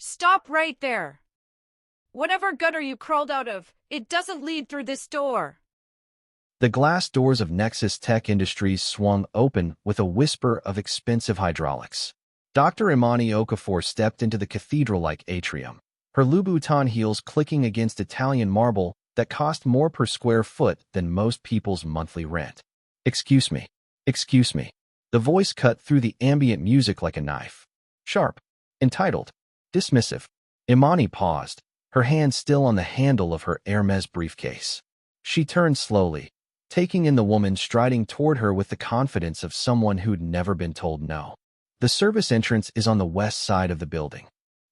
Stop right there. Whatever gutter you crawled out of, it doesn't lead through this door. The glass doors of Nexus Tech Industries swung open with a whisper of expensive hydraulics. Dr. Imani Okafor stepped into the cathedral-like atrium, her Louboutin heels clicking against Italian marble that cost more per square foot than most people's monthly rent. Excuse me. Excuse me. The voice cut through the ambient music like a knife. Sharp. Entitled. Dismissive. Imani paused, her hand still on the handle of her Hermes briefcase. She turned slowly, taking in the woman striding toward her with the confidence of someone who'd never been told no. The service entrance is on the west side of the building.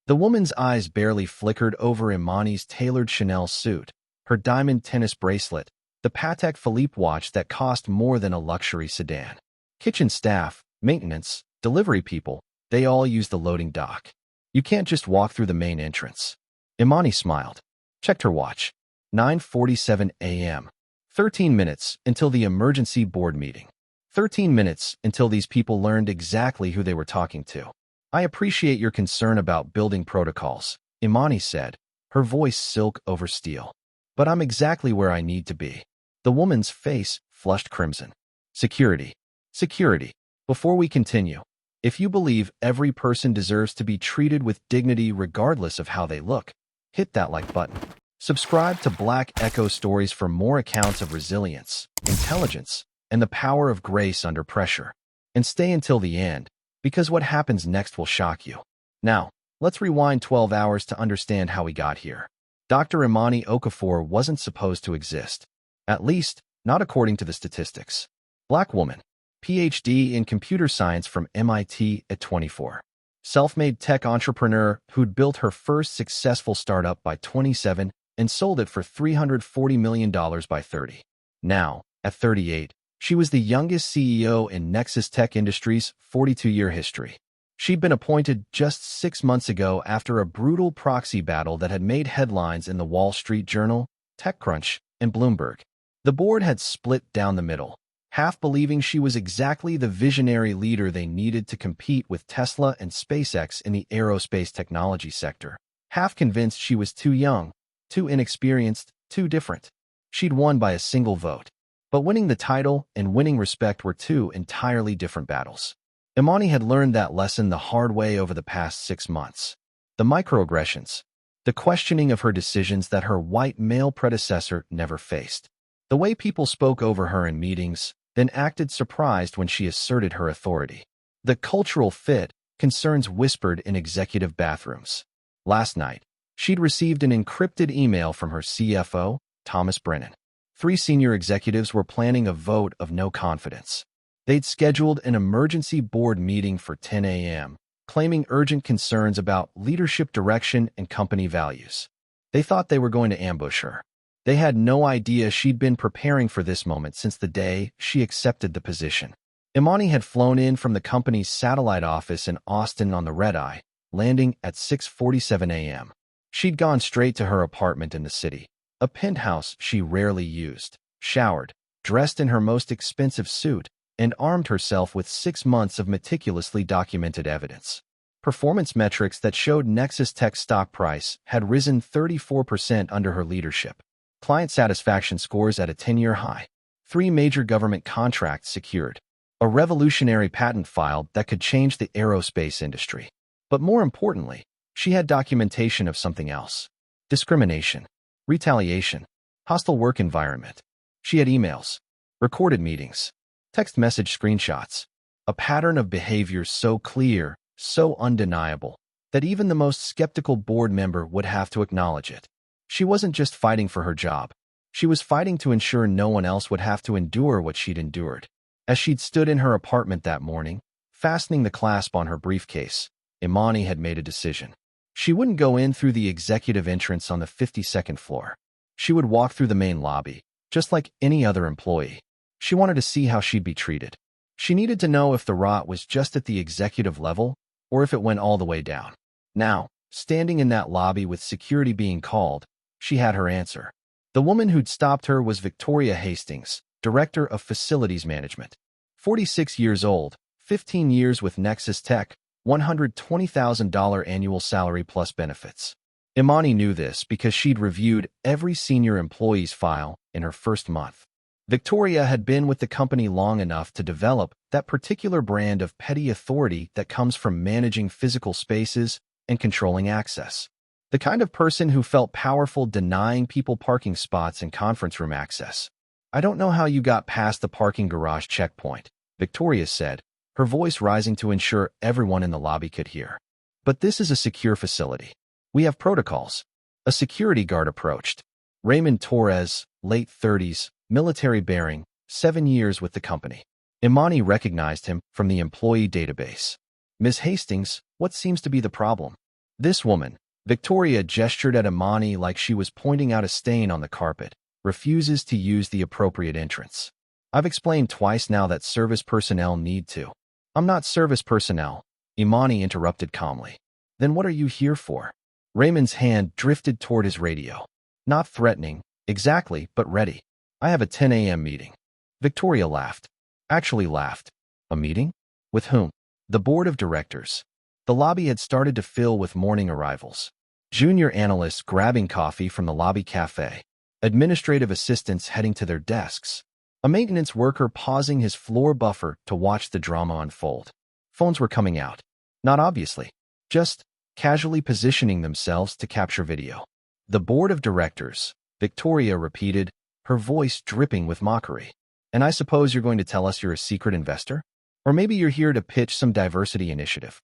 The woman's eyes barely flickered over Imani's tailored Chanel suit, her diamond tennis bracelet, the Patek Philippe watch that cost more than a luxury sedan. Kitchen staff, maintenance, delivery people, they all use the loading dock. You can't just walk through the main entrance. Imani smiled, checked her watch. 9:47 a.m. 13 minutes until the emergency board meeting. 13 minutes until these people learned exactly who they were talking to. I appreciate your concern about building protocols, Imani said, her voice silk over steel. But I'm exactly where I need to be. The woman's face flushed crimson. Security. Security. Before we continue, if you believe every person deserves to be treated with dignity regardless of how they look, hit that like button. Subscribe to Black Echo Stories for more accounts of resilience, intelligence, and the power of grace under pressure. And stay until the end, because what happens next will shock you. Now, let's rewind 12 hours to understand how we got here. Dr. Imani Okafor wasn't supposed to exist. At least, not according to the statistics. Black woman, PhD in computer science from MIT at 24. Self-made tech entrepreneur who'd built her first successful startup by 27 and sold it for $340 million by 30. Now, at 38, she was the youngest CEO in Nexus Tech Industries' 42-year history. She'd been appointed just 6 months ago after a brutal proxy battle that had made headlines in the Wall Street Journal, TechCrunch, and Bloomberg. The board had split down the middle, half believing she was exactly the visionary leader they needed to compete with Tesla and SpaceX in the aerospace technology sector, half convinced she was too young, too inexperienced, too different. She'd won by a single vote. But winning the title and winning respect were two entirely different battles. Imani had learned that lesson the hard way over the past 6 months. The microaggressions, the questioning of her decisions that her white male predecessor never faced. The way people spoke over her in meetings, then acted surprised when she asserted her authority. The cultural fit, concerns whispered in executive bathrooms. Last night, she'd received an encrypted email from her CFO, Thomas Brennan. 3 senior executives were planning a vote of no confidence. They'd scheduled an emergency board meeting for 10 a.m., claiming urgent concerns about leadership direction and company values. They thought they were going to ambush her. They had no idea she'd been preparing for this moment since the day she accepted the position. Imani had flown in from the company's satellite office in Austin on the red-eye, landing at 6:47 a.m. She'd gone straight to her apartment in the city, a penthouse she rarely used, showered, dressed in her most expensive suit, and armed herself with 6 months of meticulously documented evidence. Performance metrics that showed Nexus Tech's stock price had risen 34% under her leadership. Client satisfaction scores at a 10-year high. 3 major government contracts secured. A revolutionary patent filed that could change the aerospace industry. But more importantly, she had documentation of something else. Discrimination. Retaliation. Hostile work environment. She had emails. Recorded meetings. Text message screenshots. A pattern of behavior so clear, so undeniable, that even the most skeptical board member would have to acknowledge it. She wasn't just fighting for her job. She was fighting to ensure no one else would have to endure what she'd endured. As she'd stood in her apartment that morning, fastening the clasp on her briefcase, Imani had made a decision. She wouldn't go in through the executive entrance on the 52nd floor. She would walk through the main lobby, just like any other employee. She wanted to see how she'd be treated. She needed to know if the rot was just at the executive level or if it went all the way down. Now, standing in that lobby with security being called, she had her answer. The woman who'd stopped her was Victoria Hastings, Director of Facilities Management. 46 years old, 15 years with Nexus Tech, $120,000 annual salary plus benefits. Imani knew this because she'd reviewed every senior employee's file in her first month. Victoria had been with the company long enough to develop that particular brand of petty authority that comes from managing physical spaces and controlling access. The kind of person who felt powerful denying people parking spots and conference room access. "I don't know how you got past the parking garage checkpoint," Victoria said, her voice rising to ensure everyone in the lobby could hear. "But this is a secure facility. We have protocols." A security guard approached. Raymond Torres, late 30s, military bearing, 7 years with the company. Imani recognized him from the employee database. "Ms. Hastings, what seems to be the problem?" "This woman," Victoria gestured at Imani like she was pointing out a stain on the carpet, "refuses to use the appropriate entrance. I've explained twice now that service personnel need to." "I'm not service personnel," Imani interrupted calmly. "Then what are you here for?" Raymond's hand drifted toward his radio. "Not threatening, exactly, but ready. I have a 10 a.m. meeting." Victoria laughed. Actually laughed. A meeting? With whom? The board of directors. The lobby had started to fill with morning arrivals. Junior analysts grabbing coffee from the lobby cafe. Administrative assistants heading to their desks. A maintenance worker pausing his floor buffer to watch the drama unfold. Phones were coming out. Not obviously. Just casually positioning themselves to capture video. "The board of directors," Victoria repeated, her voice dripping with mockery. "And I suppose you're going to tell us you're a secret investor? Or maybe you're here to pitch some diversity initiative."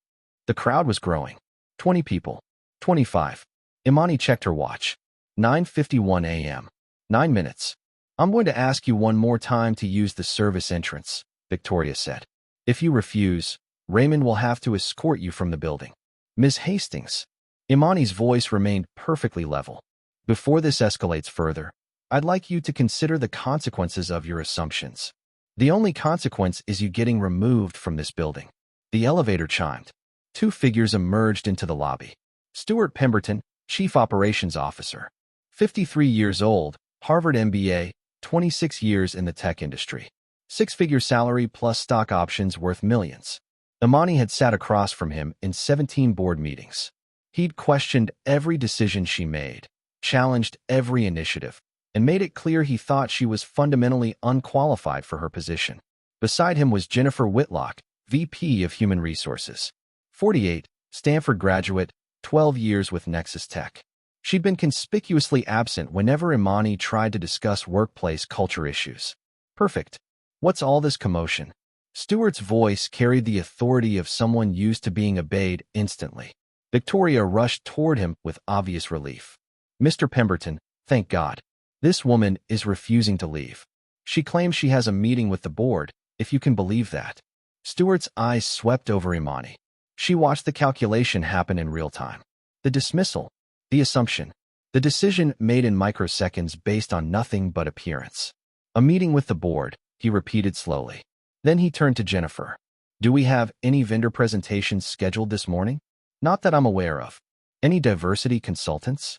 The crowd was growing. 20 people. 25. Imani checked her watch. 9:51 a.m. 9 minutes. "I'm going to ask you one more time to use the service entrance," Victoria said. "If you refuse, Raymond will have to escort you from the building." "Ms. Hastings." Imani's voice remained perfectly level. "Before this escalates further, I'd like you to consider the consequences of your assumptions. The only consequence is you getting removed from this building." The elevator chimed. 2 figures emerged into the lobby. Stuart Pemberton, Chief Operations Officer. 53 years old, Harvard MBA, 26 years in the tech industry. 6-figure salary plus stock options worth millions. Imani had sat across from him in 17 board meetings. He'd questioned every decision she made, challenged every initiative, and made it clear he thought she was fundamentally unqualified for her position. Beside him was Jennifer Whitlock, VP of Human Resources. 48, Stanford graduate, 12 years with Nexus Tech. She'd been conspicuously absent whenever Imani tried to discuss workplace culture issues. "Perfect. What's all this commotion?" Stuart's voice carried the authority of someone used to being obeyed instantly. Victoria rushed toward him with obvious relief. "Mr. Pemberton, thank God. This woman is refusing to leave. She claims she has a meeting with the board, if you can believe that." Stuart's eyes swept over Imani. She watched the calculation happen in real time. The dismissal, the assumption, the decision made in microseconds based on nothing but appearance. "A meeting with the board," he repeated slowly. Then he turned to Jennifer. "Do we have any vendor presentations scheduled this morning?" "Not that I'm aware of." "Any diversity consultants?"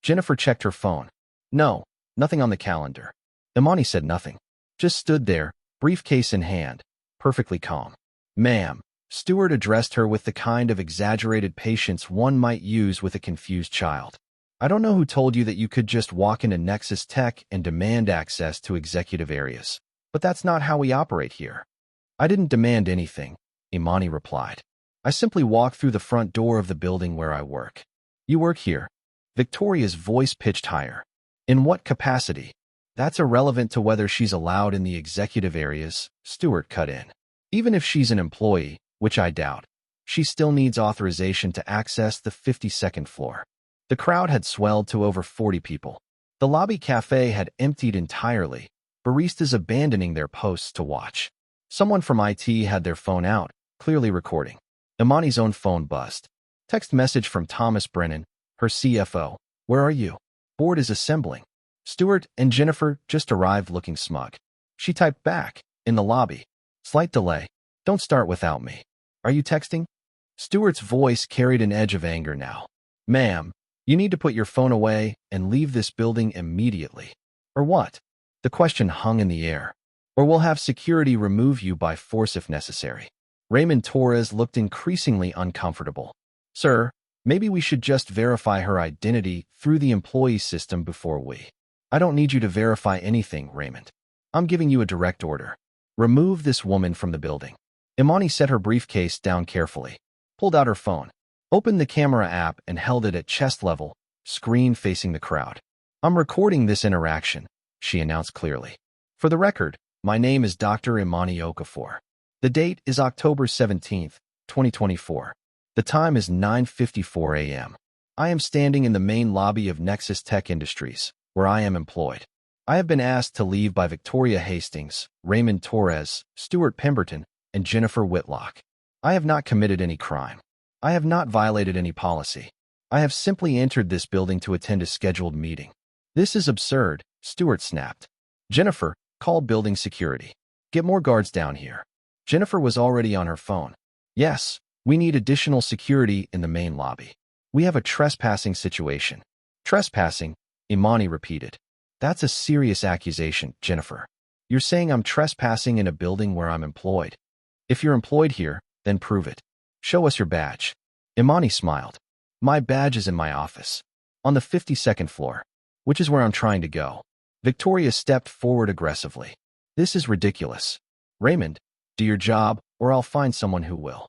Jennifer checked her phone. "No, nothing on the calendar." Imani said nothing. Just stood there, briefcase in hand, perfectly calm. "Ma'am," Stuart addressed her with the kind of exaggerated patience one might use with a confused child. "I don't know who told you that you could just walk into Nexus Tech and demand access to executive areas, but that's not how we operate here." "I didn't demand anything," Imani replied. "I simply walked through the front door of the building where I work." "You work here?" Victoria's voice pitched higher. "In what capacity?" "That's irrelevant to whether she's allowed in the executive areas," Stuart cut in. "Even if she's an employee, which I doubt, she still needs authorization to access the 52nd floor." The crowd had swelled to over 40 people. The lobby cafe had emptied entirely, baristas abandoning their posts to watch. Someone from IT had their phone out, clearly recording. Imani's own phone buzzed. Text message from Thomas Brennan, her CFO. "Where are you? Board is assembling." Stuart and Jennifer just arrived looking smug. She typed back, "In the lobby. Slight delay. Don't start without me. Are you texting?" Stuart's voice carried an edge of anger now. "Ma'am, you need to put your phone away and leave this building immediately." "Or what?" The question hung in the air. "Or we'll have security remove you by force if necessary." Raymond Torres looked increasingly uncomfortable. Sir, maybe we should just verify her identity through the employee system before we. I don't need you to verify anything, Raymond. I'm giving you a direct order. Remove this woman from the building. Imani set her briefcase down carefully, pulled out her phone, opened the camera app and held it at chest level, screen facing the crowd. I'm recording this interaction, she announced clearly. For the record, my name is Dr. Imani Okafor. The date is October 17th, 2024. The time is 9:54 a.m. I am standing in the main lobby of Nexus Tech Industries, where I am employed. I have been asked to leave by Victoria Hastings, Raymond Torres, Stuart Pemberton, and Jennifer Whitlock. I have not committed any crime. I have not violated any policy. I have simply entered this building to attend a scheduled meeting. This is absurd, Stuart snapped. Jennifer, call building security. Get more guards down here. Jennifer was already on her phone. Yes, we need additional security in the main lobby. We have a trespassing situation. Trespassing, Imani repeated. That's a serious accusation, Jennifer. You're saying I'm trespassing in a building where I'm employed. If you're employed here, then prove it. Show us your badge. Imani smiled. My badge is in my office, on the 52nd floor, which is where I'm trying to go. Victoria stepped forward aggressively. This is ridiculous. Raymond, do your job, or I'll find someone who will.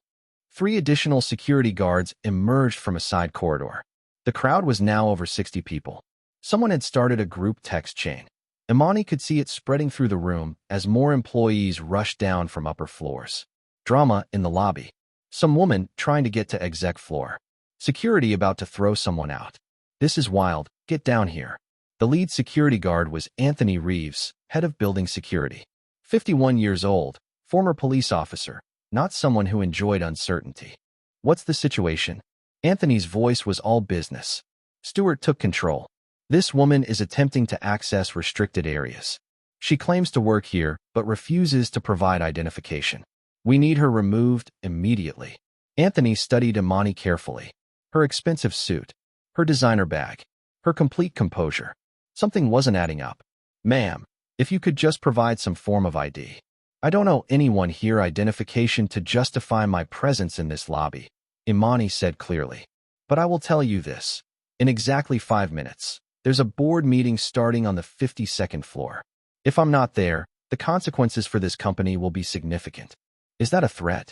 3 additional security guards emerged from a side corridor. The crowd was now over 60 people. Someone had started a group text chain. Imani could see it spreading through the room as more employees rushed down from upper floors. Drama in the lobby. Some woman trying to get to exec floor. Security about to throw someone out. This is wild, get down here. The lead security guard was Anthony Reeves, head of building security. 51 years old, former police officer, not someone who enjoyed uncertainty. What's the situation? Anthony's voice was all business. Stuart took control. This woman is attempting to access restricted areas. She claims to work here, but refuses to provide identification. We need her removed immediately. Anthony studied Imani carefully. Her expensive suit, her designer bag, her complete composure. Something wasn't adding up. Ma'am, if you could just provide some form of ID. I don't owe anyone here identification to justify my presence in this lobby, Imani said clearly. But I will tell you this. In exactly 5 minutes, there's a board meeting starting on the 52nd floor. If I'm not there, the consequences for this company will be significant. Is that a threat?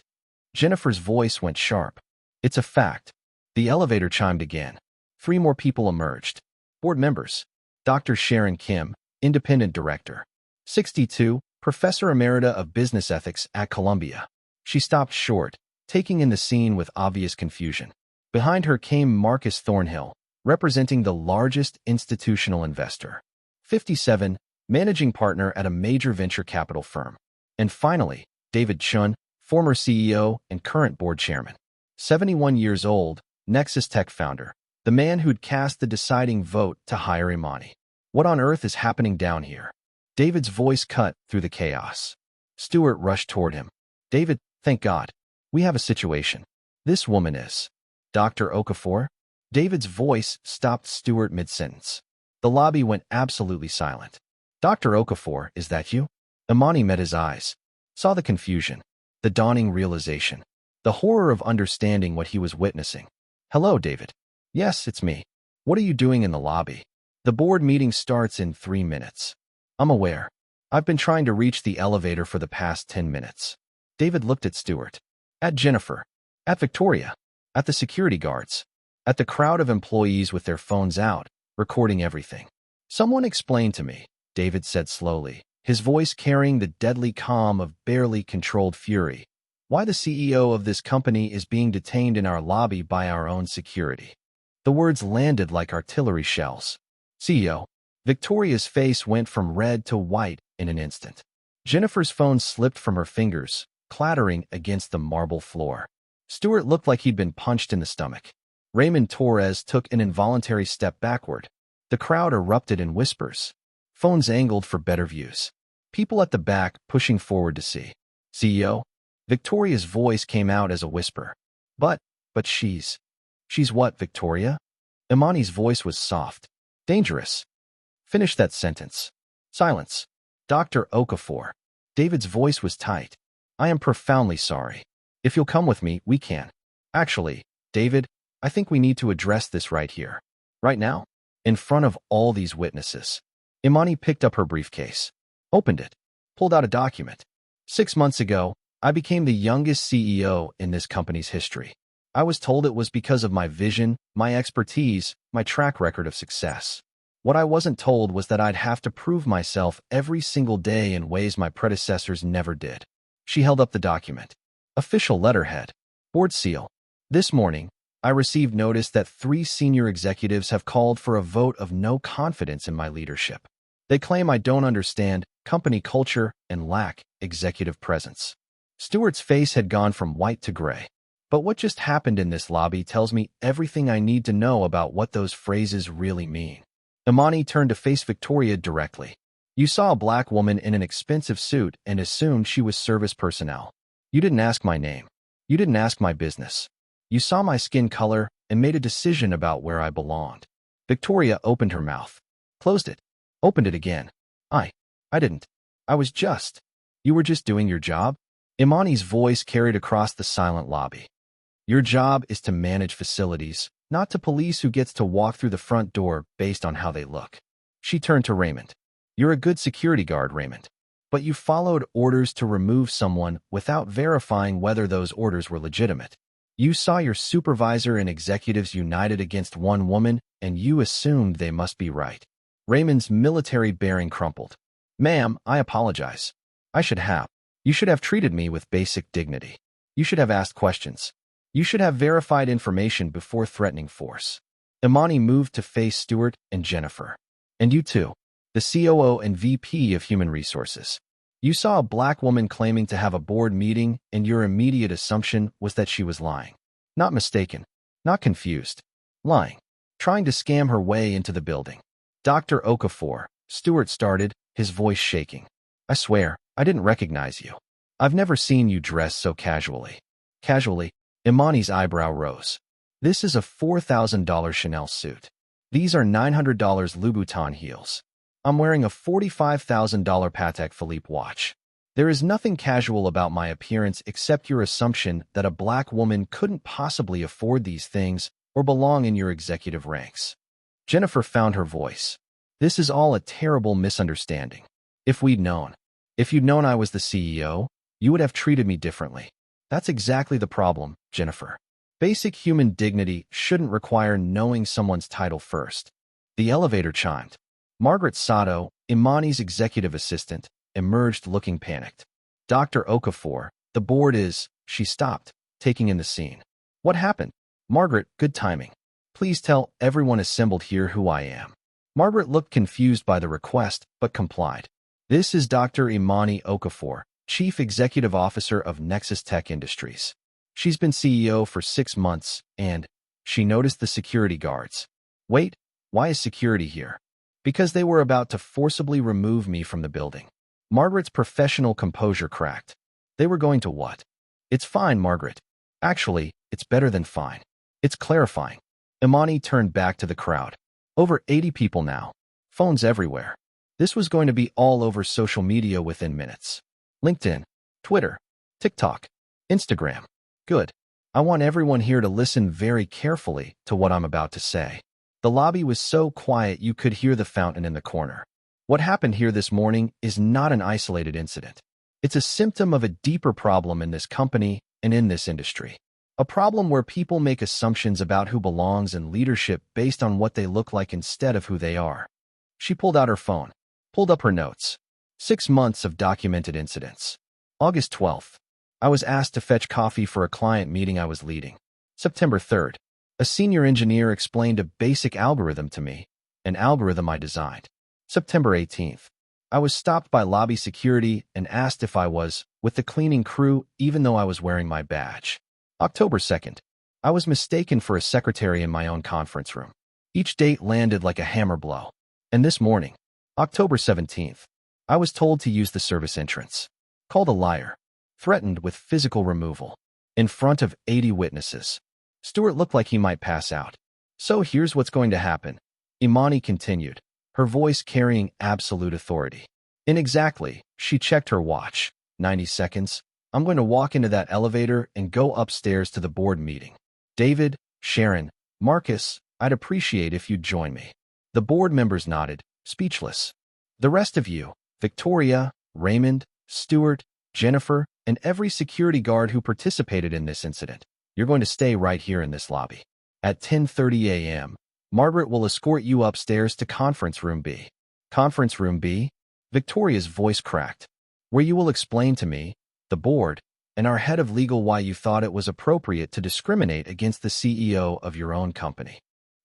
Jennifer's voice went sharp. It's a fact. The elevator chimed again. 3 more people emerged. Board members. Dr. Sharon Kim, independent director. 62, professor emerita of business ethics at Columbia. She stopped short, taking in the scene with obvious confusion. Behind her came Marcus Thornhill, representing the largest institutional investor. 57, managing partner at a major venture capital firm. And finally, David Chun, former CEO and current board chairman. 71 years old, Nexus Tech founder, the man who'd cast the deciding vote to hire Imani. What on earth is happening down here? David's voice cut through the chaos. Stuart rushed toward him. David, thank God. We have a situation. This woman is Dr. Okafor? David's voice stopped Stuart mid-sentence. The lobby went absolutely silent. Dr. Okafor, is that you? Imani met his eyes, saw the confusion, the dawning realization, the horror of understanding what he was witnessing. Hello, David. Yes, it's me. What are you doing in the lobby? The board meeting starts in 3 minutes. I'm aware. I've been trying to reach the elevator for the past 10 minutes. David looked at Stuart, at Jennifer, at Victoria, at the security guards, at the crowd of employees with their phones out, recording everything. Someone explain to me, David said slowly, his voice carrying the deadly calm of barely controlled fury, why the CEO of this company is being detained in our lobby by our own security. The words landed like artillery shells. CEO. Victoria's face went from red to white in an instant. Jennifer's phone slipped from her fingers, clattering against the marble floor. Stuart looked like he'd been punched in the stomach. Raymond Torres took an involuntary step backward. The crowd erupted in whispers. Phones angled for better views. People at the back pushing forward to see. CEO? Victoria's voice came out as a whisper. But she's what, Victoria? Imani's voice was soft. Dangerous. Finish that sentence. Silence. Dr. Okafor. David's voice was tight. I am profoundly sorry. If you'll come with me, we can. Actually, David, I think we need to address this right here. Right now? In front of all these witnesses. Imani picked up her briefcase, opened it, pulled out a document. 6 months ago, I became the youngest CEO in this company's history. I was told it was because of my vision, my expertise, my track record of success. What I wasn't told was that I'd have to prove myself every single day in ways my predecessors never did. She held up the document. Official letterhead. Board seal. This morning, I received notice that 3 senior executives have called for a vote of no confidence in my leadership. They claim I don't understand company culture and lack executive presence. Stewart's face had gone from white to gray. But what just happened in this lobby tells me everything I need to know about what those phrases really mean. Imani turned to face Victoria directly. You saw a black woman in an expensive suit and assumed she was service personnel. You didn't ask my name. You didn't ask my business. You saw my skin color and made a decision about where I belonged. Victoria opened her mouth, closed it, opened it again. I didn't. I was just. You were just doing your job? Imani's voice carried across the silent lobby. Your job is to manage facilities, not to police who gets to walk through the front door based on how they look. She turned to Raymond. You're a good security guard, Raymond. But you followed orders to remove someone without verifying whether those orders were legitimate. You saw your supervisor and executives united against one woman, and you assumed they must be right. Raymond's military bearing crumpled. Ma'am, I apologize. You should have treated me with basic dignity. You should have asked questions. You should have verified information before threatening force. Imani moved to face Stewart and Jennifer. And you too, the COO and VP of Human Resources. You saw a black woman claiming to have a board meeting, and your immediate assumption was that she was lying. Not mistaken, not confused. Lying. Trying to scam her way into the building. Dr. Okafor, Stewart started, his voice shaking. I swear, I didn't recognize you. I've never seen you dress so casually. Casually, Imani's eyebrow rose. This is a $4,000 Chanel suit. These are $900 Louboutin heels. I'm wearing a $45,000 Patek Philippe watch. There is nothing casual about my appearance except your assumption that a black woman couldn't possibly afford these things or belong in your executive ranks. Jennifer found her voice. This is all a terrible misunderstanding. If you'd known I was the CEO, you would have treated me differently. That's exactly the problem, Jennifer. Basic human dignity shouldn't require knowing someone's title first. The elevator chimed. Margaret Sato, Imani's executive assistant, emerged looking panicked. Dr. Okafor, the board is, she stopped, taking in the scene. What happened? Margaret, good timing. Please tell everyone assembled here who I am. Margaret looked confused by the request, but complied. This is Dr. Imani Okafor, Chief Executive Officer of Nexus Tech Industries. She's been CEO for 6 months, and she noticed the security guards. Wait, why is security here? Because they were about to forcibly remove me from the building. Margaret's professional composure cracked. They were going to what? It's fine, Margaret. Actually, it's better than fine. It's clarifying. Imani turned back to the crowd. Over 80 people now. Phones everywhere. This was going to be all over social media within minutes. LinkedIn, Twitter, TikTok, Instagram. Good. I want everyone here to listen very carefully to what I'm about to say. The lobby was so quiet you could hear the fountain in the corner. What happened here this morning is not an isolated incident. It's a symptom of a deeper problem in this company and in this industry. A problem where people make assumptions about who belongs in leadership based on what they look like instead of who they are. She pulled out her phone, pulled up her notes. 6 months of documented incidents. August 12th. I was asked to fetch coffee for a client meeting I was leading. September 3rd. A senior engineer explained a basic algorithm to me, an algorithm I designed. September 18th. I was stopped by lobby security and asked if I was with the cleaning crew even though I was wearing my badge. October 2nd. I was mistaken for a secretary in my own conference room. Each date landed like a hammer blow. And this morning, October 17th, I was told to use the service entrance. Called a liar. Threatened with physical removal. In front of 80 witnesses. Stewart looked like he might pass out. So here's what's going to happen. Imani continued, her voice carrying absolute authority. In exactly, she checked her watch. 90 seconds. I'm going to walk into that elevator and go upstairs to the board meeting. David, Sharon, Marcus, I'd appreciate if you'd join me. The board members nodded, speechless. The rest of you, Victoria, Raymond, Stuart, Jennifer, and every security guard who participated in this incident, you're going to stay right here in this lobby. At 10:30 a.m., Margaret will escort you upstairs to Conference Room B. Conference Room B? Victoria's voice cracked. Where you will explain to me, the board, and our head of legal why you thought it was appropriate to discriminate against the CEO of your own company.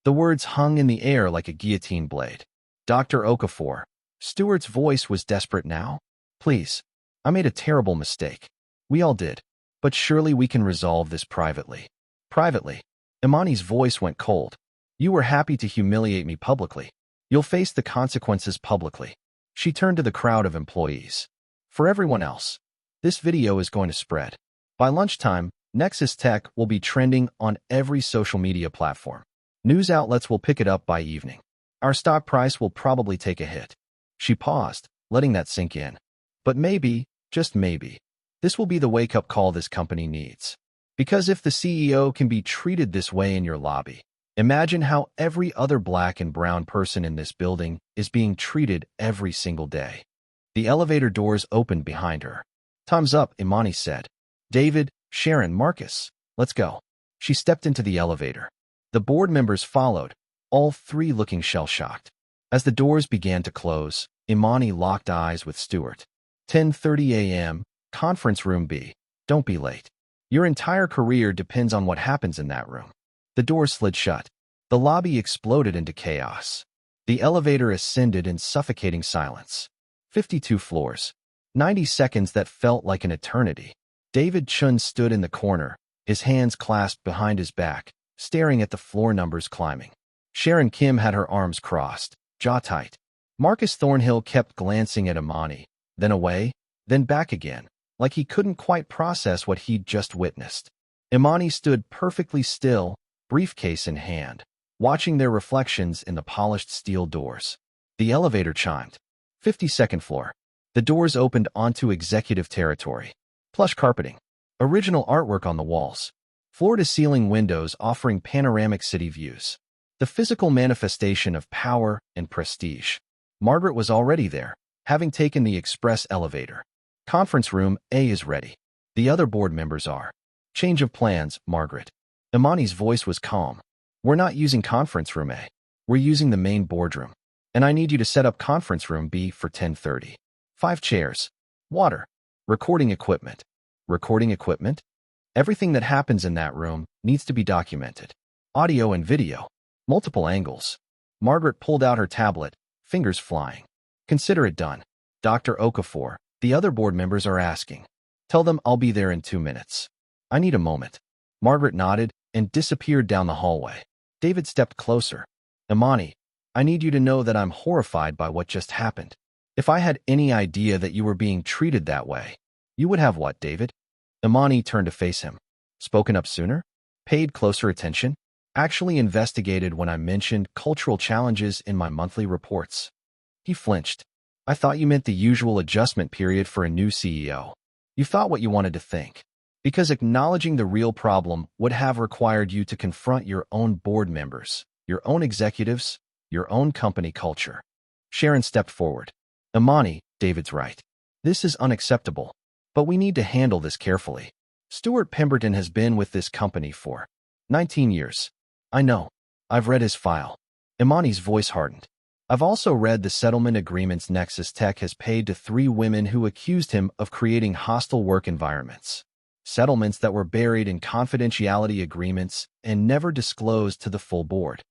The words hung in the air like a guillotine blade. Dr. Okafor. Stuart's voice was desperate now. Please, I made a terrible mistake. We all did. But surely we can resolve this privately. Privately. Imani's voice went cold. You were happy to humiliate me publicly. You'll face the consequences publicly. She turned to the crowd of employees. For everyone else, this video is going to spread. By lunchtime, Nexus Tech will be trending on every social media platform. News outlets will pick it up by evening. Our stock price will probably take a hit. She paused, letting that sink in. But maybe, just maybe, this will be the wake-up call this company needs. Because if the CEO can be treated this way in your lobby, imagine how every other black and brown person in this building is being treated every single day. The elevator doors opened behind her. Time's up, Imani said. David, Sharon, Marcus, let's go. She stepped into the elevator. The board members followed, all three looking shell-shocked. As the doors began to close, Imani locked eyes with Stuart. 10:30 a.m., Conference Room B. Don't be late. Your entire career depends on what happens in that room. The door slid shut. The lobby exploded into chaos. The elevator ascended in suffocating silence. 52 floors. 90 seconds that felt like an eternity. David Chun stood in the corner, his hands clasped behind his back, staring at the floor numbers climbing. Sharon Kim had her arms crossed, jaw tight. Marcus Thornhill kept glancing at Imani, then away, then back again, like he couldn't quite process what he'd just witnessed. Imani stood perfectly still, briefcase in hand, watching their reflections in the polished steel doors. The elevator chimed. 52nd floor. The doors opened onto executive territory. Plush carpeting. Original artwork on the walls. Floor-to-ceiling windows offering panoramic city views. The physical manifestation of power and prestige. Margaret was already there, having taken the express elevator. Conference Room A is ready. The other board members are. Change of plans, Margaret. Imani's voice was calm. We're not using Conference Room A. We're using the main boardroom. And I need you to set up Conference Room B for 10:30. 5 chairs. Water. Recording equipment. Recording equipment? Everything that happens in that room needs to be documented. Audio and video. Multiple angles. Margaret pulled out her tablet, fingers flying. Consider it done. Dr. Okafor, the other board members are asking. Tell them I'll be there in 2 minutes. I need a moment. Margaret nodded and disappeared down the hallway. David stepped closer. Imani, I need you to know that I'm horrified by what just happened. If I had any idea that you were being treated that way, you would have what, David? Imani turned to face him. Spoken up sooner? Paid closer attention? Actually investigated when I mentioned cultural challenges in my monthly reports. He flinched. I thought you meant the usual adjustment period for a new CEO. You thought what you wanted to think. Because acknowledging the real problem would have required you to confront your own board members, your own executives, your own company culture. Sharon stepped forward. Imani, David's right. This is unacceptable. But we need to handle this carefully. Stuart Pemberton has been with this company for 19 years. I know. I've read his file. Imani's voice hardened. I've also read the settlement agreements Nexus Tech has paid to 3 women who accused him of creating hostile work environments. Settlements that were buried in confidentiality agreements and never disclosed to the full board.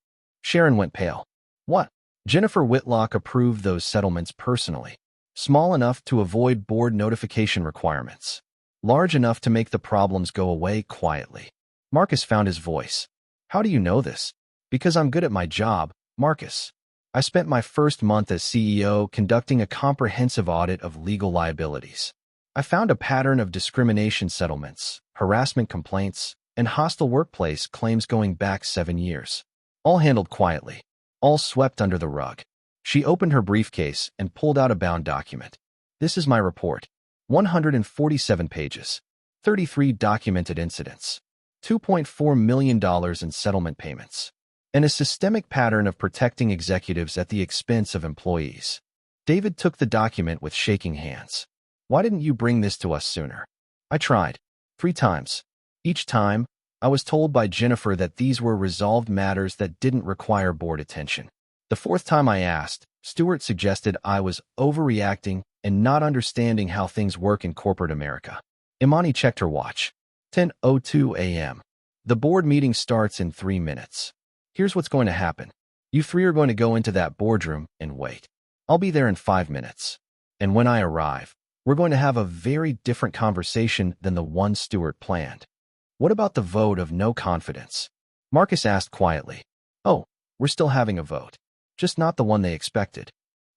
Sharon went pale. What? Jennifer Whitlock approved those settlements personally. Small enough to avoid board notification requirements. Large enough to make the problems go away quietly. Marcus found his voice. How do you know this? Because I'm good at my job, Marcus. I spent my first month as CEO conducting a comprehensive audit of legal liabilities. I found a pattern of discrimination settlements, harassment complaints, and hostile workplace claims going back 7 years. All handled quietly. All swept under the rug. She opened her briefcase and pulled out a bound document. This is my report. 147 pages. 33 documented incidents, $2.4 million in settlement payments, and a systemic pattern of protecting executives at the expense of employees. David took the document with shaking hands. Why didn't you bring this to us sooner? I tried. 3 times. Each time, I was told by Jennifer that these were resolved matters that didn't require board attention. The 4th time I asked, Stewart suggested I was overreacting and not understanding how things work in corporate America. Imani checked her watch. 10:02 a.m. The board meeting starts in 3 minutes. Here's what's going to happen. You 3 are going to go into that boardroom and wait. I'll be there in 5 minutes. And when I arrive, we're going to have a very different conversation than the one Stewart planned. What about the vote of no confidence? Marcus asked quietly. Oh, we're still having a vote. Just not the one they expected.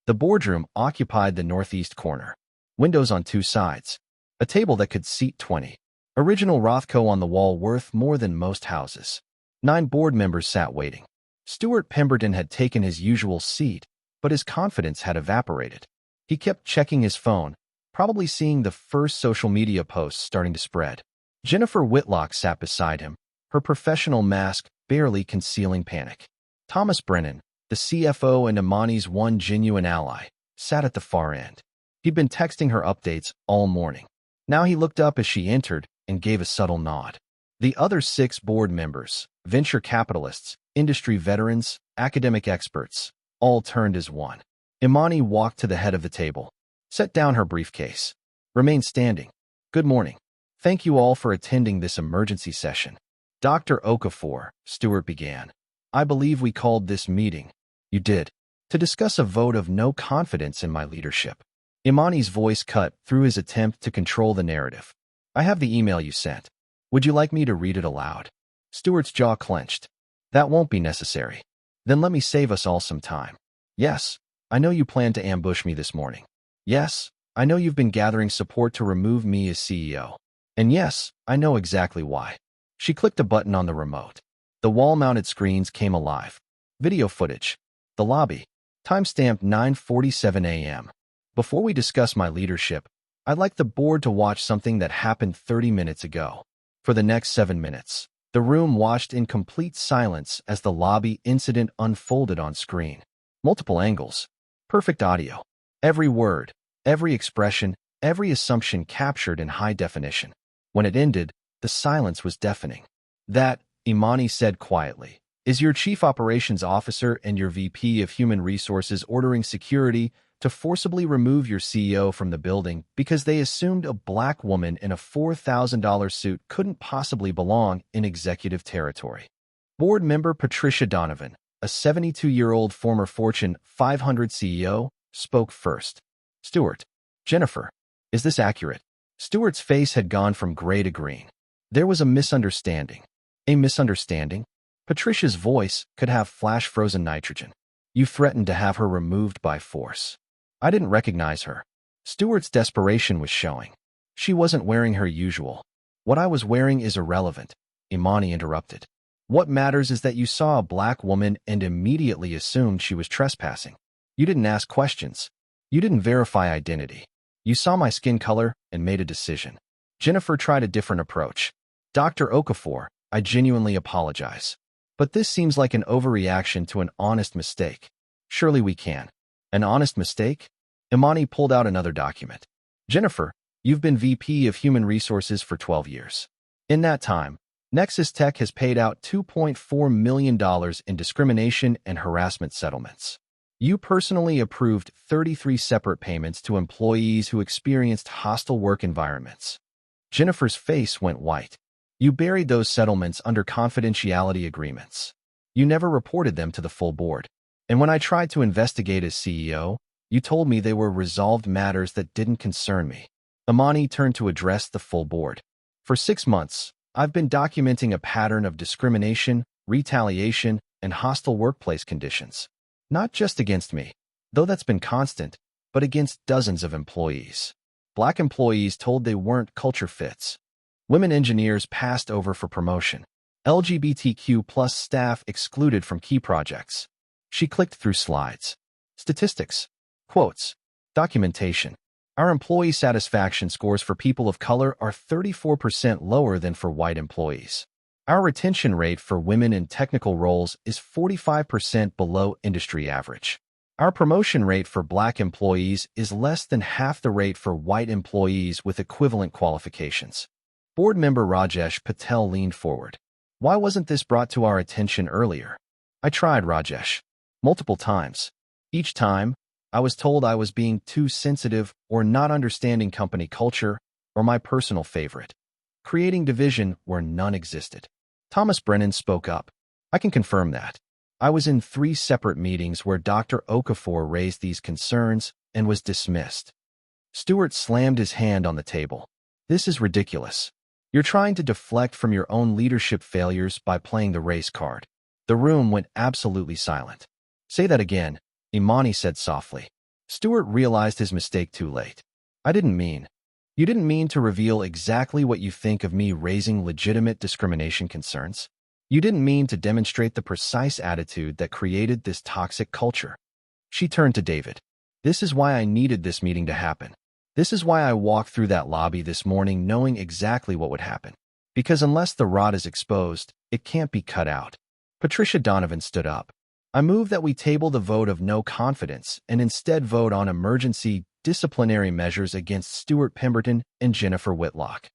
The boardroom occupied the northeast corner. Windows on 2 sides. A table that could seat 20. Original Rothko on the wall worth more than most houses. 9 board members sat waiting. Stewart Pemberton had taken his usual seat, but his confidence had evaporated. He kept checking his phone, probably seeing the first social media posts starting to spread. Jennifer Whitlock sat beside him, her professional mask barely concealing panic. Thomas Brennan, the CFO and Imani's one genuine ally, sat at the far end. He'd been texting her updates all morning. Now he looked up as she entered and gave a subtle nod. The other 6 board members, venture capitalists, industry veterans, academic experts, all turned as one. Imani walked to the head of the table, set down her briefcase, remained standing. Good morning. Thank you all for attending this emergency session. Dr. Okafor, Stewart began. I believe we called this meeting. You did. To discuss a vote of no confidence in my leadership. Imani's voice cut through his attempt to control the narrative. I have the email you sent. Would you like me to read it aloud? Stewart's jaw clenched. That won't be necessary. Then let me save us all some time. Yes, I know you planned to ambush me this morning. Yes, I know you've been gathering support to remove me as CEO. And yes, I know exactly why. She clicked a button on the remote. The wall-mounted screens came alive. Video footage. The lobby. Timestamped 9:47 a.m. Before we discuss my leadership, I'd like the board to watch something that happened 30 minutes ago. For the next 7 minutes, the room watched in complete silence as the lobby incident unfolded on screen. Multiple angles. Perfect audio. Every word, every expression, every assumption captured in high definition. When it ended, the silence was deafening. That, Imani said quietly, is your chief operations officer and your VP of human resources ordering security to forcibly remove your CEO from the building because they assumed a black woman in a $4,000 suit couldn't possibly belong in executive territory. Board member Patricia Donovan, a 72-year-old former Fortune 500 CEO, spoke first. Stewart, Jennifer, is this accurate? Stewart's face had gone from gray to green. There was a misunderstanding. A misunderstanding? Patricia's voice could have flash-frozen nitrogen. You threatened to have her removed by force. I didn't recognize her. Stewart's desperation was showing. She wasn't wearing her usual. What I was wearing is irrelevant, Imani interrupted. What matters is that you saw a black woman and immediately assumed she was trespassing. You didn't ask questions. You didn't verify identity. You saw my skin color and made a decision. Jennifer tried a different approach. Dr. Okafor, I genuinely apologize. But this seems like an overreaction to an honest mistake. Surely we can. An honest mistake? Imani pulled out another document. Jennifer, you've been VP of Human Resources for 12 years. In that time, Nexus Tech has paid out $2.4 million in discrimination and harassment settlements. You personally approved 33 separate payments to employees who experienced hostile work environments. Jennifer's face went white. You buried those settlements under confidentiality agreements. You never reported them to the full board. And when I tried to investigate as CEO, you told me they were resolved matters that didn't concern me. Imani turned to address the full board. For 6 months, I've been documenting a pattern of discrimination, retaliation, and hostile workplace conditions. Not just against me, though that's been constant, but against dozens of employees. Black employees told they weren't culture fits. Women engineers passed over for promotion. LGBTQ+ staff excluded from key projects. She clicked through slides. Statistics. Quotes. Documentation. Our employee satisfaction scores for people of color are 34% lower than for white employees. Our retention rate for women in technical roles is 45% below industry average. Our promotion rate for black employees is less than half the rate for white employees with equivalent qualifications. Board member Rajesh Patel leaned forward. Why wasn't this brought to our attention earlier? I tried, Rajesh. Multiple times. Each time, I was told I was being too sensitive or not understanding company culture, or my personal favorite, creating division where none existed. Thomas Brennan spoke up. I can confirm that. I was in 3 separate meetings where Dr. Okafor raised these concerns and was dismissed. Stewart slammed his hand on the table. This is ridiculous. You're trying to deflect from your own leadership failures by playing the race card. The room went absolutely silent. Say that again, Imani said softly. Stewart realized his mistake too late. I didn't mean. You didn't mean to reveal exactly what you think of me raising legitimate discrimination concerns. You didn't mean to demonstrate the precise attitude that created this toxic culture. She turned to David. This is why I needed this meeting to happen. This is why I walked through that lobby this morning knowing exactly what would happen. Because unless the rod is exposed, it can't be cut out. Patricia Donovan stood up. I move that we table the vote of no confidence and instead vote on emergency disciplinary measures against Stuart Pemberton and Jennifer Whitlock.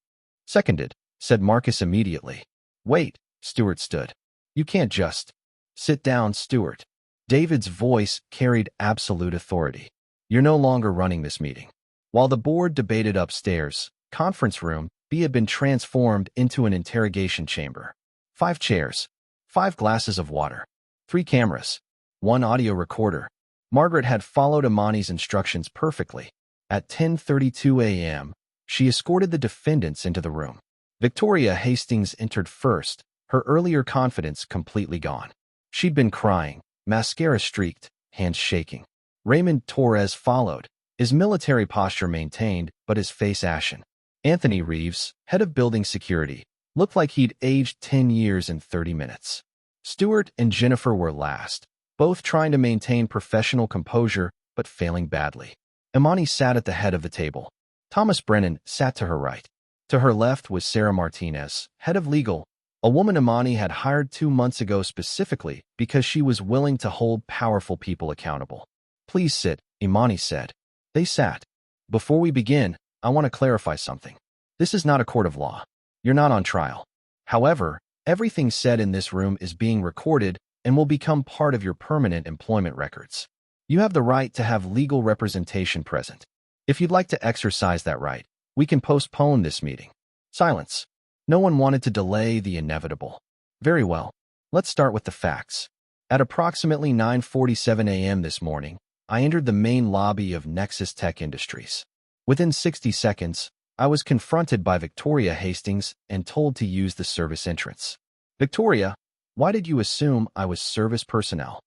Seconded, said Marcus immediately. Wait, Stuart stood. You can't just. Sit down, Stuart. David's voice carried absolute authority. You're no longer running this meeting. While the board debated upstairs, conference room B had been transformed into an interrogation chamber. 5 chairs, 5 glasses of water, 3 cameras, 1 audio recorder. Margaret had followed Imani's instructions perfectly. At 10:32 a.m., she escorted the defendants into the room. Victoria Hastings entered first, her earlier confidence completely gone. She'd been crying, mascara streaked, hands shaking. Raymond Torres followed, his military posture maintained, but his face ashen. Anthony Reeves, head of building security, looked like he'd aged 10 years in 30 minutes. Stuart and Jennifer were last, both trying to maintain professional composure, but failing badly. Imani sat at the head of the table. Thomas Brennan sat to her right. To her left was Sarah Martinez, head of legal, a woman Imani had hired 2 months ago specifically because she was willing to hold powerful people accountable. Please sit, Imani said. They sat. Before we begin, I want to clarify something. This is not a court of law. You're not on trial. However, everything said in this room is being recorded and will become part of your permanent employment records. You have the right to have legal representation present. If you'd like to exercise that right, we can postpone this meeting. Silence. No one wanted to delay the inevitable. Very well. Let's start with the facts. At approximately 9:47 a.m. this morning, I entered the main lobby of Nexus Tech Industries. Within 60 seconds, I was confronted by Victoria Hastings and told to use the service entrance. Victoria, why did you assume I was service personnel?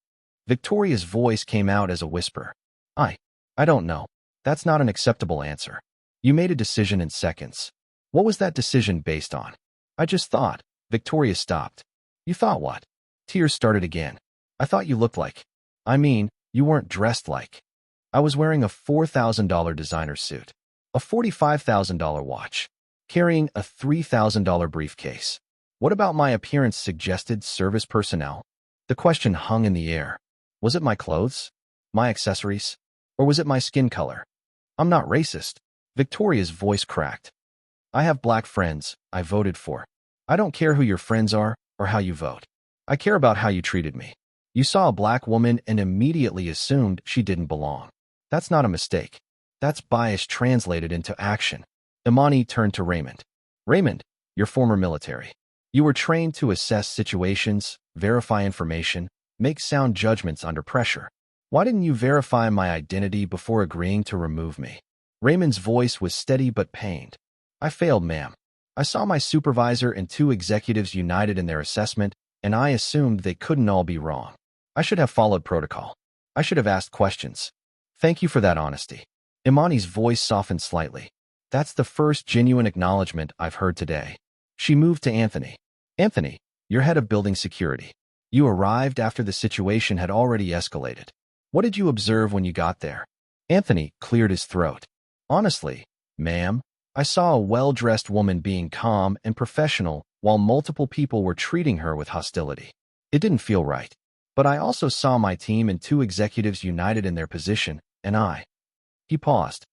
Victoria's voice came out as a whisper. I don't know. That's not an acceptable answer. You made a decision in seconds. What was that decision based on? I just thought. Victoria stopped. You thought what? Tears started again. I thought you looked like. You weren't dressed like. I was wearing a $4,000 designer suit, a $45,000 watch, carrying a $3,000 briefcase. What about my appearance suggested service personnel? The question hung in the air. Was it my clothes? My accessories? Or was it my skin color? I'm not racist. Victoria's voice cracked. I have black friends I voted for. I don't care who your friends are or how you vote. I care about how you treated me. You saw a black woman and immediately assumed she didn't belong. That's not a mistake. That's bias translated into action. Imani turned to Raymond. Raymond, you're former military. You were trained to assess situations, verify information, make sound judgments under pressure. Why didn't you verify my identity before agreeing to remove me? Raymond's voice was steady but pained. I failed, ma'am. I saw my supervisor and 2 executives united in their assessment, and I assumed they couldn't all be wrong. I should have followed protocol. I should have asked questions. Thank you for that honesty. Imani's voice softened slightly. That's the first genuine acknowledgement I've heard today. She moved to Anthony. Anthony, you're head of building security. You arrived after the situation had already escalated. What did you observe when you got there? Anthony cleared his throat. Honestly, ma'am, I saw a well-dressed woman being calm and professional while multiple people were treating her with hostility. It didn't feel right. But I also saw my team and two executives united in their position, and He paused.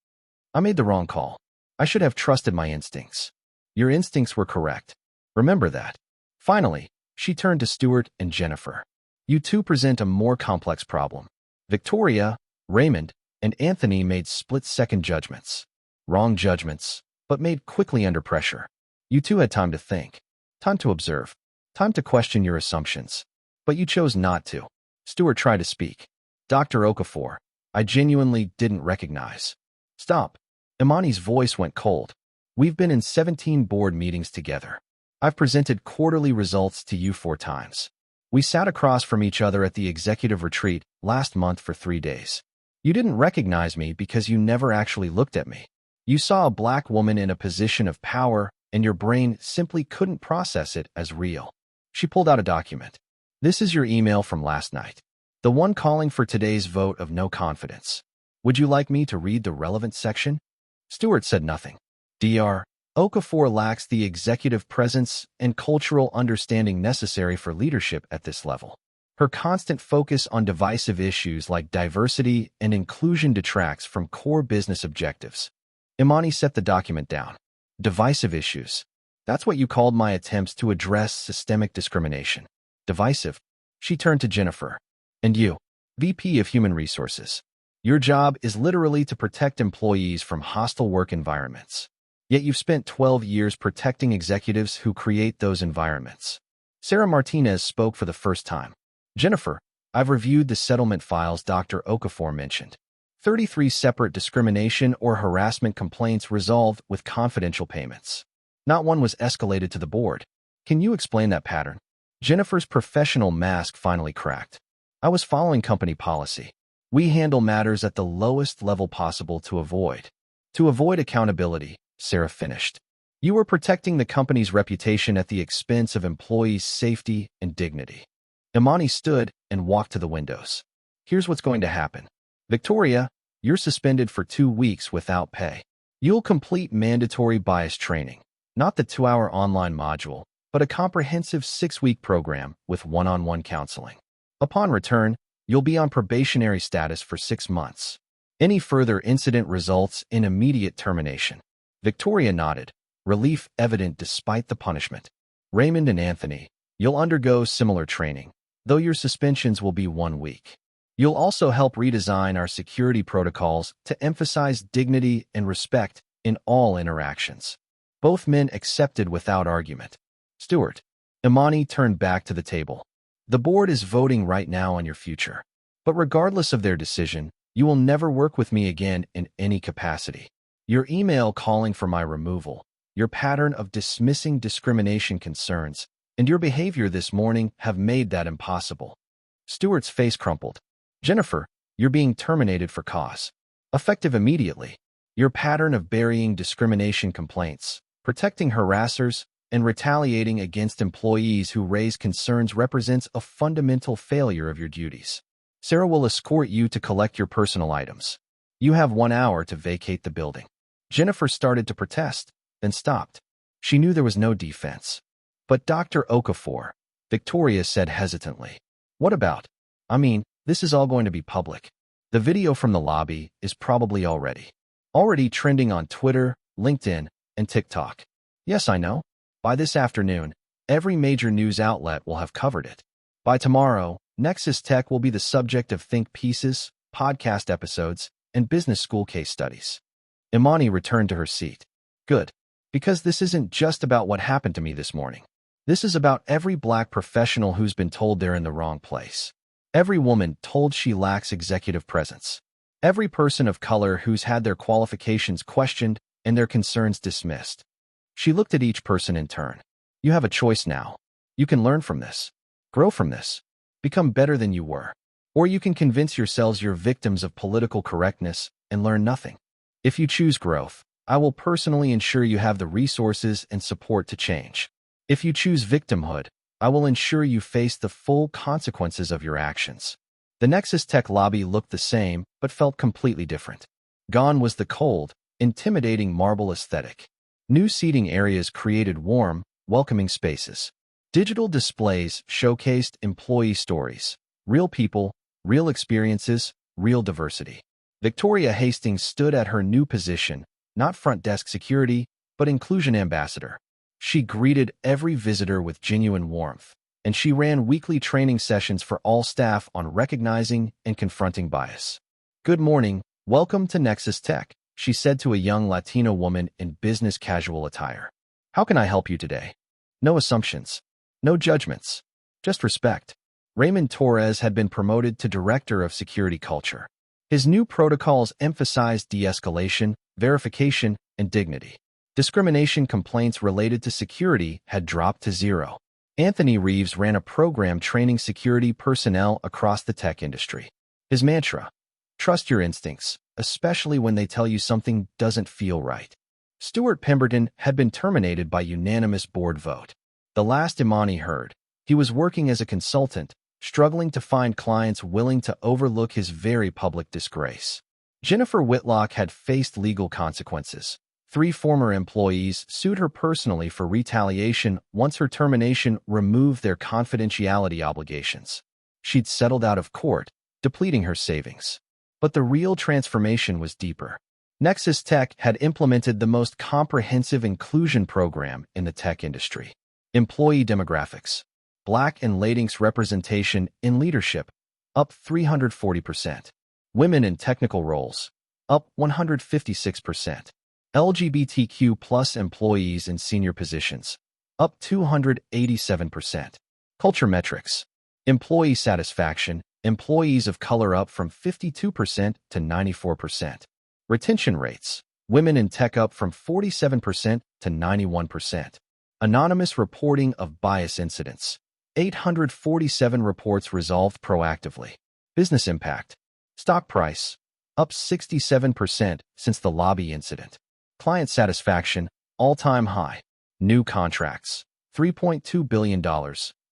I made the wrong call. I should have trusted my instincts. Your instincts were correct. Remember that. Finally, she turned to Stuart and Jennifer. You two present a more complex problem. Victoria, Raymond, and Anthony made split-second judgments. Wrong judgments, but made quickly under pressure. You two had time to think, time to observe, time to question your assumptions. But you chose not to. Stuart tried to speak. Dr. Okafor, I genuinely didn't recognize. Stop. Imani's voice went cold. We've been in 17 board meetings together. I've presented quarterly results to you 4 times. We sat across from each other at the executive retreat last month for 3 days. You didn't recognize me because you never actually looked at me. You saw a black woman in a position of power, and your brain simply couldn't process it as real. She pulled out a document. This is your email from last night. The one calling for today's vote of no confidence. Would you like me to read the relevant section? Stuart said nothing. Dr. Okafor lacks the executive presence and cultural understanding necessary for leadership at this level. Her constant focus on divisive issues like diversity and inclusion detracts from core business objectives. Imani set the document down. Divisive issues. That's what you called my attempts to address systemic discrimination. Divisive. She turned to Jennifer. And you, VP of Human Resources. Your job is literally to protect employees from hostile work environments. Yet you've spent 12 years protecting executives who create those environments. Sarah Martinez spoke for the first time. Jennifer, I've reviewed the settlement files Dr. Okafor mentioned. 33 separate discrimination or harassment complaints resolved with confidential payments. Not one was escalated to the board. Can you explain that pattern? Jennifer's professional mask finally cracked. I was following company policy. We handle matters at the lowest level possible to avoid accountability, Sarah finished. You were protecting the company's reputation at the expense of employees' safety and dignity. Imani stood and walked to the windows. Here's what's going to happen. Victoria, you're suspended for 2 weeks without pay. You'll complete mandatory bias training, not the 2-hour online module, but a comprehensive 6-week program with one-on-one counseling. Upon return, you'll be on probationary status for 6 months. Any further incident results in immediate termination. Victoria nodded, relief evident despite the punishment. Raymond and Anthony, you'll undergo similar training, though your suspensions will be 1 week. You'll also help redesign our security protocols to emphasize dignity and respect in all interactions. Both men accepted without argument. Stuart. Imani turned back to the table. The board is voting right now on your future. But regardless of their decision, you will never work with me again in any capacity. Your email calling for my removal, your pattern of dismissing discrimination concerns, and your behavior this morning have made that impossible. Stuart's face crumpled. Jennifer, you're being terminated for cause. Effective immediately. Your pattern of burying discrimination complaints, protecting harassers, and retaliating against employees who raise concerns represents a fundamental failure of your duties. Sarah will escort you to collect your personal items. You have 1 hour to vacate the building. Jennifer started to protest, then stopped. She knew there was no defense. But Dr. Okafor, Victoria said hesitantly. What about? This is all going to be public. The video from the lobby is probably already trending on Twitter, LinkedIn, and TikTok. Yes, I know. By this afternoon, every major news outlet will have covered it. By tomorrow, Nexus Tech will be the subject of think pieces, podcast episodes, and business school case studies. Imani returned to her seat. Good. Because this isn't just about what happened to me this morning. This is about every black professional who's been told they're in the wrong place. Every woman told she lacks executive presence. Every person of color who's had their qualifications questioned and their concerns dismissed. She looked at each person in turn. You have a choice now. You can learn from this, grow from this, become better than you were. Or you can convince yourselves you're victims of political correctness and learn nothing. If you choose growth, I will personally ensure you have the resources and support to change. If you choose victimhood, I will ensure you face the full consequences of your actions. The Nexus Tech lobby looked the same, but felt completely different. Gone was the cold, intimidating marble aesthetic. New seating areas created warm, welcoming spaces. Digital displays showcased employee stories. Real people, real experiences, real diversity. Victoria Hastings stood at her new position, not front desk security, but inclusion ambassador. She greeted every visitor with genuine warmth, and she ran weekly training sessions for all staff on recognizing and confronting bias. "Good morning, welcome to Nexus Tech," she said to a young Latino woman in business casual attire. "How can I help you today?" No assumptions. No judgments. Just respect. Raymond Torres had been promoted to Director of Security Culture. His new protocols emphasized de-escalation, verification, and dignity. Discrimination complaints related to security had dropped to zero. Anthony Reeves ran a program training security personnel across the tech industry. His mantra: trust your instincts, especially when they tell you something doesn't feel right. Stuart Pemberton had been terminated by unanimous board vote. The last Imani heard, he was working as a consultant, struggling to find clients willing to overlook his very public disgrace. Jennifer Whitlock had faced legal consequences. 3 former employees sued her personally for retaliation once her termination removed their confidentiality obligations. She'd settled out of court, depleting her savings. But the real transformation was deeper. Nexus Tech had implemented the most comprehensive inclusion program in the tech industry. Employee demographics. Black and Latinx representation in leadership, up 340%. Women in technical roles, up 156%. LGBTQ plus employees in senior positions, up 287%. Culture metrics. Employee satisfaction, employees of color up from 52% to 94%. Retention rates. Women in tech up from 47% to 91%. Anonymous reporting of bias incidents. 847 reports resolved proactively. Business impact. Stock price, up 67% since the lobby incident. Client satisfaction, all-time high. New contracts, $3.2 billion,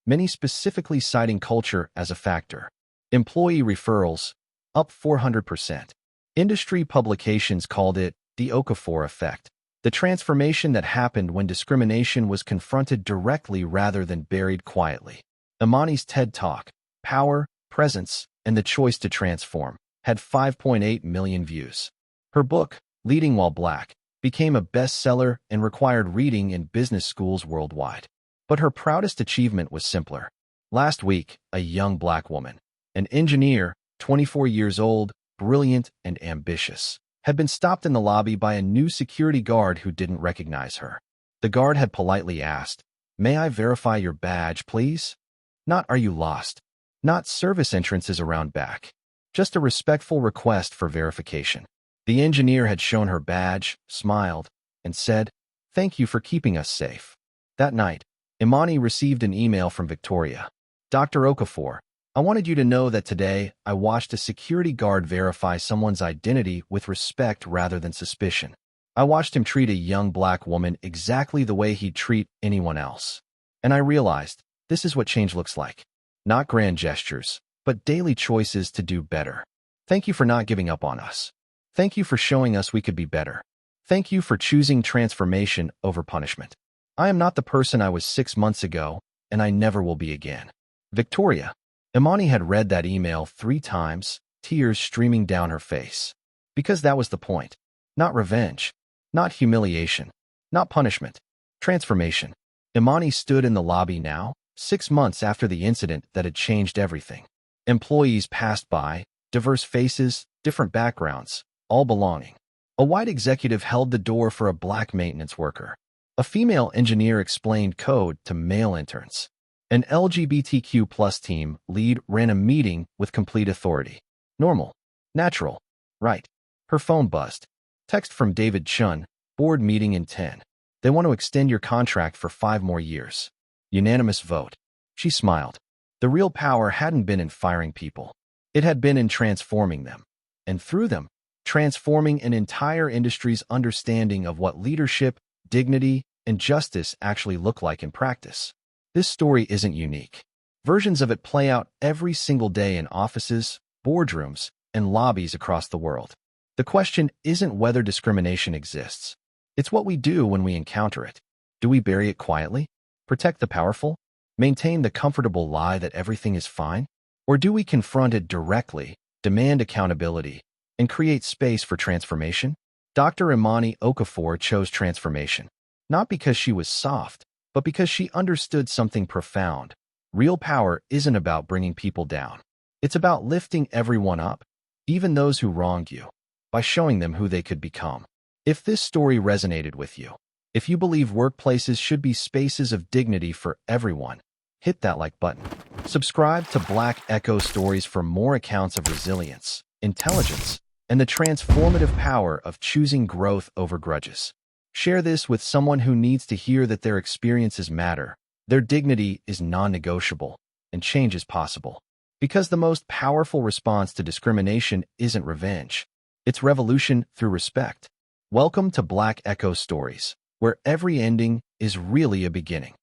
many specifically citing culture as a factor. Employee referrals, up 400%. Industry publications called it the Okafor effect. The transformation that happened when discrimination was confronted directly rather than buried quietly. Imani's TED Talk, Power, Presence, and the Choice to Transform, had 5.8 million views. Her book, Leading While Black, became a bestseller and required reading in business schools worldwide. But her proudest achievement was simpler. Last week, a young black woman, an engineer, 24 years old, brilliant and ambitious, had been stopped in the lobby by a new security guard who didn't recognize her. The guard had politely asked, "May I verify your badge, please?" Not "Are you lost?" Not "Service entrances around back." Just a respectful request for verification. The engineer had shown her badge, smiled, and said, "Thank you for keeping us safe." That night, Imani received an email from Victoria. "Dr. Okafor, I wanted you to know that today I watched a security guard verify someone's identity with respect rather than suspicion. I watched him treat a young black woman exactly the way he'd treat anyone else. And I realized this is what change looks like. Not grand gestures, but daily choices to do better. Thank you for not giving up on us. Thank you for showing us we could be better. Thank you for choosing transformation over punishment. I am not the person I was 6 months ago, and I never will be again." Victoria. Imani had read that email 3 times, tears streaming down her face. Because that was the point. Not revenge. Not humiliation. Not punishment. Transformation. Imani stood in the lobby now, 6 months after the incident that had changed everything. Employees passed by, diverse faces, different backgrounds, all belonging. A white executive held the door for a black maintenance worker. A female engineer explained code to male interns. An LGBTQ plus team lead ran a meeting with complete authority. Normal. Natural. Right. Her phone buzzed. Text from David Chun, board meeting in 10. They want to extend your contract for 5 more years. Unanimous vote. She smiled. The real power hadn't been in firing people. It had been in transforming them. And through them, transforming an entire industry's understanding of what leadership, dignity, and justice actually look like in practice. This story isn't unique. Versions of it play out every single day in offices, boardrooms, and lobbies across the world. The question isn't whether discrimination exists. It's what we do when we encounter it. Do we bury it quietly? Protect the powerful? Maintain the comfortable lie that everything is fine? Or do we confront it directly, demand accountability, and create space for transformation? Dr. Imani Okafor chose transformation, not because she was soft, but because she understood something profound. Real power isn't about bringing people down. It's about lifting everyone up, even those who wronged you, by showing them who they could become. If this story resonated with you, if you believe workplaces should be spaces of dignity for everyone, hit that like button. Subscribe to Black Echo Stories for more accounts of resilience, intelligence, and the transformative power of choosing growth over grudges. Share this with someone who needs to hear that their experiences matter, their dignity is non-negotiable, and change is possible. Because the most powerful response to discrimination isn't revenge. It's revolution through respect. Welcome to Black Echo Stories, where every ending is really a beginning.